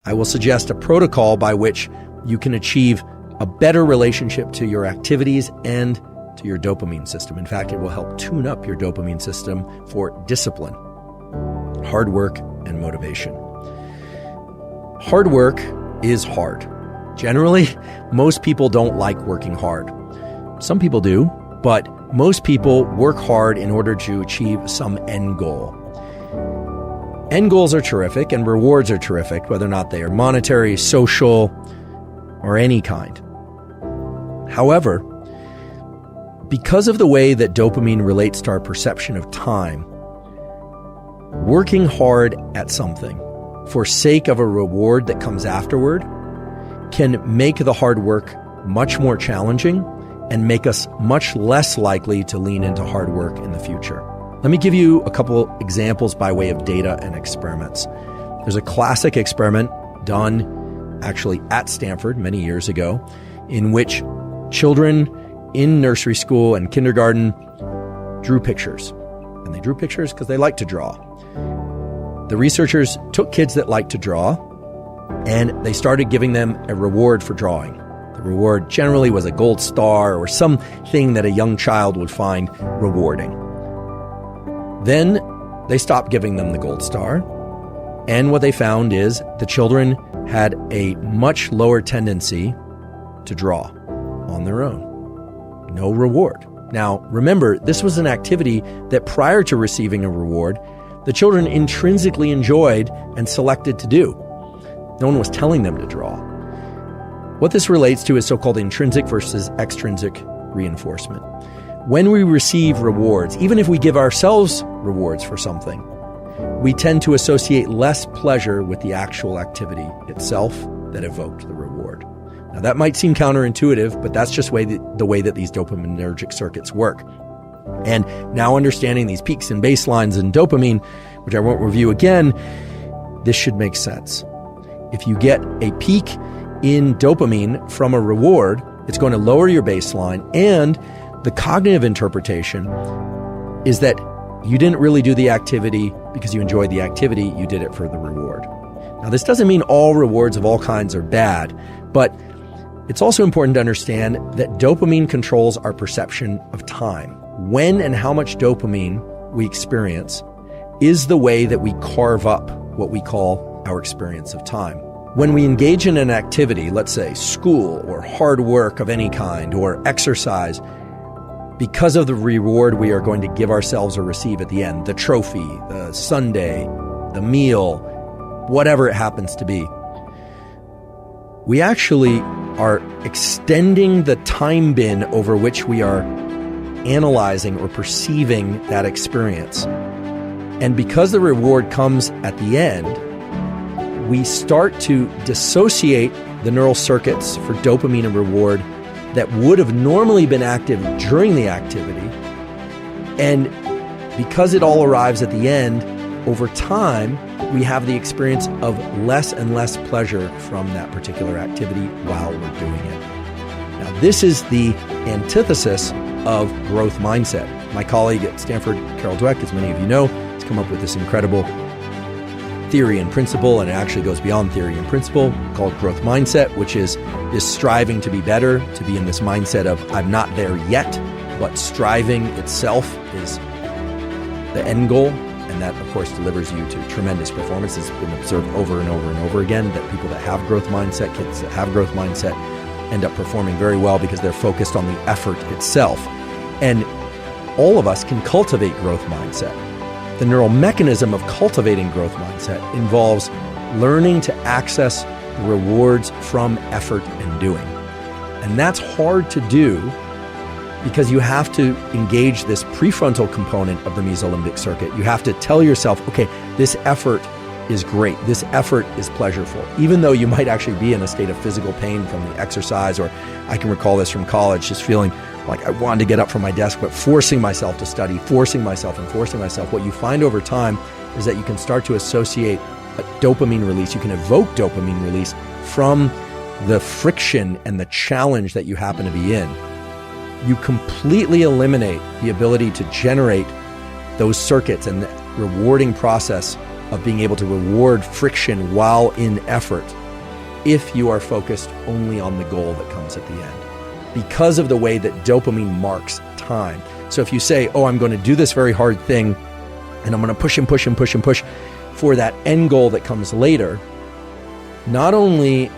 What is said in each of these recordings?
I will suggest a protocol by which you can achieve a better relationship to your activities and to your dopamine system. In fact, it will help tune up your dopamine system for discipline, hard work, and motivation. Hard work is hard. Generally, most people don't like working hard. Some people do, but most people work hard in order to achieve some end goal. End goals are terrific and rewards are terrific, whether or not they are monetary, social, or any kind. However, because of the way that dopamine relates to our perception of time, working hard at something for sake of a reward that comes afterward can make the hard work much more challenging and make us much less likely to lean into hard work in the future. Let me give you a couple examples by way of data and experiments. There's a classic experiment done actually at Stanford many years ago in which children in nursery school and kindergarten drew pictures. And they drew pictures because they like to draw. The researchers took kids that like to draw and they started giving them a reward for drawing. The reward generally was a gold star or something that a young child would find rewarding. Then they stopped giving them the gold star, and what they found is the children had a much lower tendency to draw on their own. No reward. Now, remember, this was an activity that prior to receiving a reward, the children intrinsically enjoyed and selected to do. No one was telling them to draw. What this relates to is so-called intrinsic versus extrinsic reinforcement. When we receive rewards, even if we give ourselves rewards for something, we tend to associate less pleasure with the actual activity itself that evoked the reward. Now, that might seem counterintuitive, but that's just the way that these dopaminergic circuits work. And now understanding these peaks and baselines in dopamine, which I won't review again, this should make sense. If you get a peak in dopamine from a reward, it's going to lower your baseline, and the cognitive interpretation is that you didn't really do the activity because you enjoyed the activity, you did it for the reward. Now, this doesn't mean all rewards of all kinds are bad, but it's also important to understand that dopamine controls our perception of time. When and how much dopamine we experience is the way that we carve up what we call our experience of time. When we engage in an activity, let's say school or hard work of any kind or exercise, because of the reward we are going to give ourselves or receive at the end, the trophy, the sundae, the meal, whatever it happens to be, we actually are extending the time bin over which we are analyzing or perceiving that experience. And because the reward comes at the end, we start to dissociate the neural circuits for dopamine and reward that would have normally been active during the activity. And because it all arrives at the end, over time, we have the experience of less and less pleasure from that particular activity while we're doing it. Now, this is the antithesis of growth mindset. My colleague at Stanford, Carol Dweck, as many of you know, has come up with this incredible theory and principle, and it actually goes beyond theory and principle, called growth mindset, which is this striving to be better, to be in this mindset of I'm not there yet, but striving itself is the end goal. And that, of course, delivers you to tremendous performance. It's been observed over and over and over again that people that have growth mindset, kids that have growth mindset, end up performing very well because they're focused on the effort itself. And all of us can cultivate growth mindset. The neural mechanism of cultivating growth mindset involves learning to access the rewards from effort and doing. And that's hard to do because you have to engage this prefrontal component of the mesolimbic circuit. You have to tell yourself, okay, this effort is great. This effort is pleasurable. Even though you might actually be in a state of physical pain from the exercise, or I can recall this from college, just feeling like I wanted to get up from my desk, but forcing myself to study, forcing myself. What you find over time is that you can start to associate a dopamine release. You can evoke dopamine release from the friction and the challenge that you happen to be in. You completely eliminate the ability to generate those circuits and the rewarding process of being able to reward friction while in effort if you are focused only on the goal that comes at the end, because of the way that dopamine marks time. So if you say, oh, I'm going to do this very hard thing, and I'm going to push and push and push and push for that end goal that comes later, not only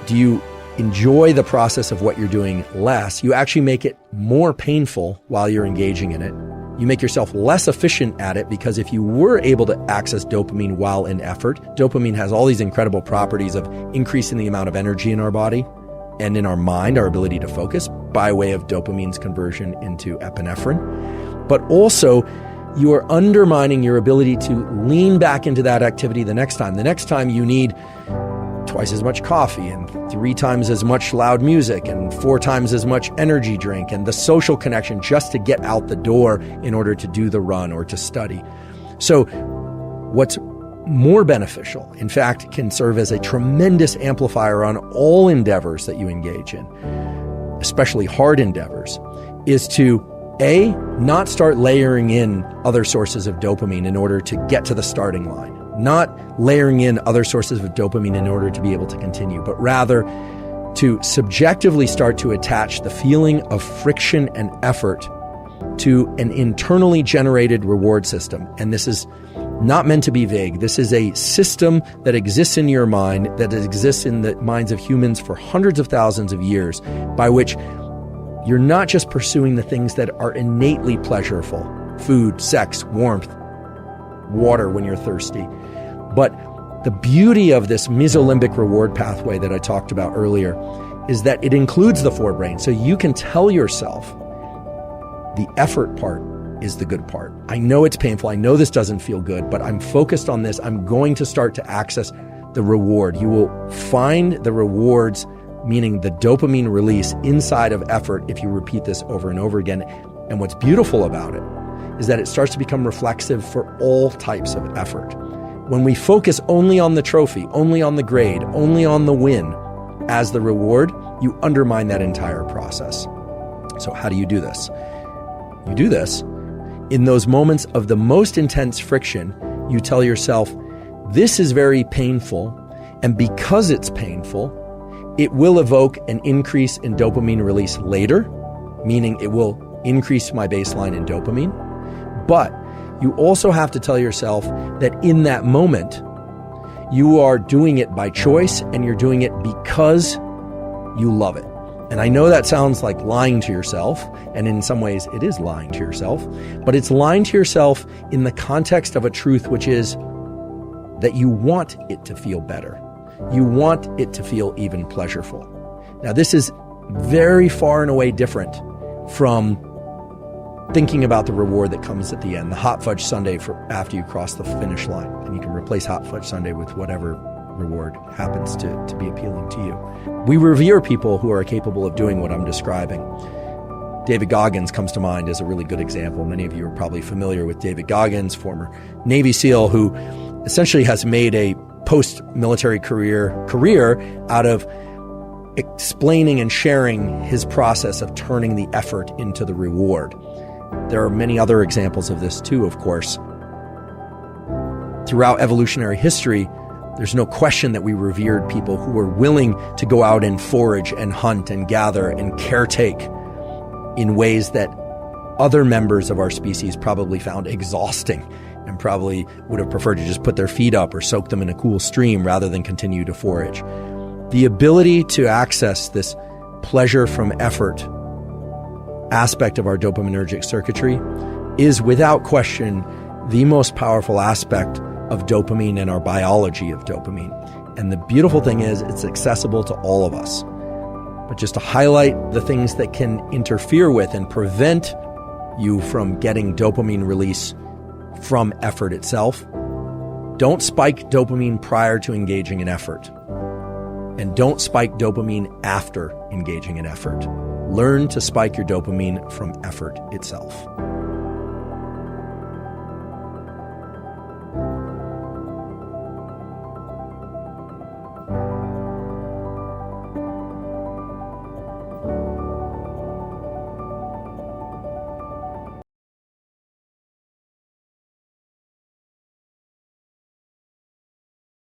do you enjoy the process of what you're doing less, you actually make it more painful while you're engaging in it. You make yourself less efficient at it, because if you were able to access dopamine while in effort, dopamine has all these incredible properties of increasing the amount of energy in our body and in our mind, our ability to focus by way of dopamine's conversion into epinephrine. But also, you are undermining your ability to lean back into that activity the next time. The next time you need twice as much coffee and 3 times as much loud music and 4 times as much energy drink and the social connection just to get out the door in order to do the run or to study. So what's more beneficial, in fact, can serve as a tremendous amplifier on all endeavors that you engage in, especially hard endeavors, is to A, not start layering in other sources of dopamine in order to get to the starting line. Not layering in other sources of dopamine in order to be able to continue, but rather to subjectively start to attach the feeling of friction and effort to an internally generated reward system. And this is not meant to be vague. This is a system that exists in your mind, that exists in the minds of humans for hundreds of thousands of years, by which you're not just pursuing the things that are innately pleasurable, food, sex, warmth, water when you're thirsty, but the beauty of this mesolimbic reward pathway that I talked about earlier is that it includes the forebrain. So you can tell yourself the effort part is the good part. I know it's painful. I know this doesn't feel good, but I'm focused on this. I'm going to start to access the reward. You will find the rewards, meaning the dopamine release, inside of effort if you repeat this over and over again. And what's beautiful about it is that it starts to become reflexive for all types of effort. When we focus only on the trophy, only on the grade, only on the win as the reward, you undermine that entire process. So how do you do this? You do this in those moments of the most intense friction. You tell yourself, this is very painful, and because it's painful, it will evoke an increase in dopamine release later, meaning it will increase my baseline in dopamine. But you also have to tell yourself that in that moment, you are doing it by choice and you're doing it because you love it. And I know that sounds like lying to yourself, and in some ways it is lying to yourself, but it's lying to yourself in the context of a truth, which is that you want it to feel better. You want it to feel even pleasurable. Now, this is very far and away different from thinking about the reward that comes at the end, the hot fudge sundae for after you cross the finish line. And you can replace hot fudge sundae with whatever reward happens to be appealing to you. We revere people who are capable of doing what I'm describing. David Goggins comes to mind as a really good example. Many of you are probably familiar with David Goggins, former Navy SEAL, who essentially has made a post-military career out of explaining and sharing his process of turning the effort into the reward. There are many other examples of this too, of course. Throughout evolutionary history, there's no question that we revered people who were willing to go out and forage and hunt and gather and caretake in ways that other members of our species probably found exhausting and probably would have preferred to just put their feet up or soak them in a cool stream rather than continue to forage. The ability to access this pleasure from effort aspect of our dopaminergic circuitry is without question the most powerful aspect of dopamine and our biology of dopamine. And the beautiful thing is it's accessible to all of us. But just to highlight the things that can interfere with and prevent you from getting dopamine release from effort itself, don't spike dopamine prior to engaging in effort. And don't spike dopamine after engaging in effort. Learn to spike your dopamine from effort itself.